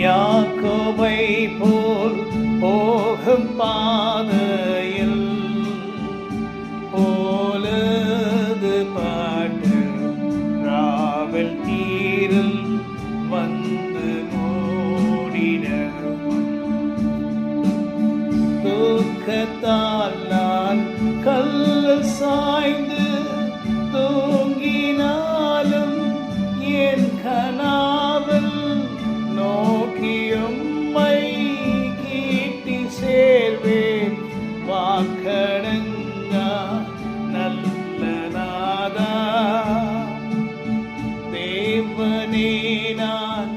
யாக்கோபை போல் போகும் பாதையில் போலது பாட்டு ராவல் தீரில் வந்து மூடிட தூக்கத்தால் நான் கல் சாய்ந்து தூங்கினாலும் என் கனாவில் நோக்கியும்மை கீட்டி சேர்வேன் வாக்கடங்கா நல்ல நாதா தேவனே நான்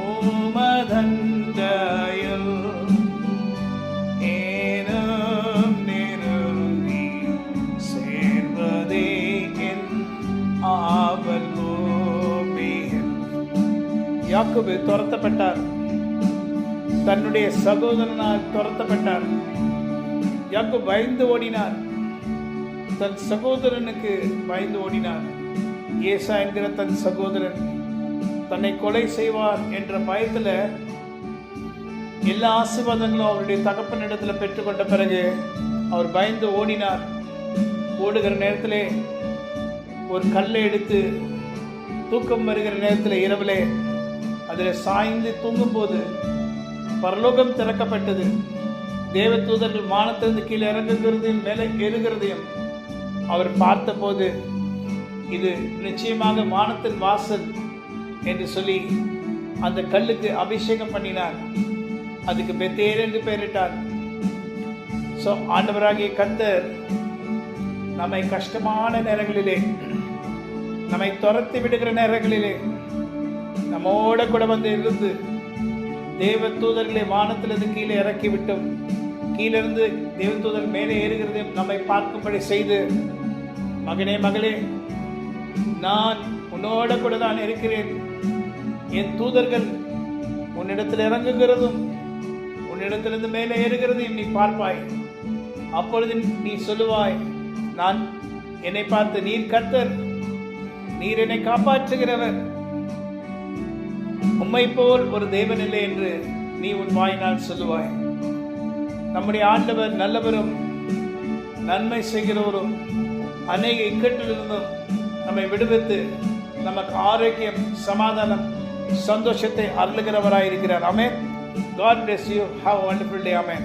ஓமதண்டயல் ஏனம் நெருங்கி சேர்வதே என் ஆவல் பூமியில். யாக்கோபு துரத்தப்பட்டார், தன்னுடைய சகோதரனால் துரத்தப்பட்டார். யாக்கோபு பயந்து ஓடினார், தன் சகோதரனுக்கு பயந்து ஓடினார். ஏசா என்கிற தன் சகோதரன் தன்னை கொலை செய்வார் என்ற பயத்தில் எல்லா ஆசீர்வாதங்களும் அவருடைய தகப்பனிடத்தில் பெற்றுக்கொண்ட பிறகு அவர் பயந்து ஓடினார். ஓடுகிற நேரத்திலே ஒரு கல்லை எடுத்து தூக்கம் வருகிற நேரத்தில் இரவிலே அதில் சாய்ந்து தூங்கும்போது பரலோகம் திறக்கப்பட்டது. தேவ தூதர்கள் வானத்திலிருந்து கீழே இறங்குகிறதையும் மேலே ஏறுகிறதையும் அவர் பார்த்தபோது இது நிச்சயமாக வானத்தின் வாசல் என்று சொல்லி அந்த கல்லுக்கு அபிஷேகம் பண்ணினார். அதுக்கு பெத்தேல் என்று பெயரிட்டார். ஸோ ஆண்டவராகிய கர்த்தர் நம்மை கஷ்டமான நேரங்களிலே, நம்மை துரத்தி விடுகிற நேரங்களிலே நம்மோட கூட வந்து இருந்து தேவ தூதர்களை வானத்திலிருந்து கீழே இறக்கி விட்டும் கீழிருந்து தேவ தூதர் மேலே ஏறுகிறதையும் நம்மை பார்க்கும்படி செய்து, மகனே மகளே, நான் உன்னோட கூட தான் இருக்கிறேன், என் தூதர்கள் உன்னிடத்தில் இறங்குகிறதும் உன்னிடத்திலிருந்து மேலே ஏறுகிறதையும் நீ பார்ப்பாய். அப்பொழுது நீ சொல்லுவாய், நான் என்னை பார்த்து, நீர் கர்த்தர், நீர் என்னை காப்பாற்றுகிறவர், உம்மை போல் ஒரு தேவன் இல்லை என்று நீ உன் வாயினால் சொல்லுவாய். நம்முடைய ஆண்டவர் நல்லவரும் நன்மை செய்கிறவரும் அநேக இக்கட்டிலிருந்தும் நம்மை விடுவித்து நமக்கு ஆரோக்கியம், சமாதானம், சந்தோஷத்தை அருளுகிறவராயிருக்கிறார். ஆமென். God bless you. Have a wonderful day. Amen.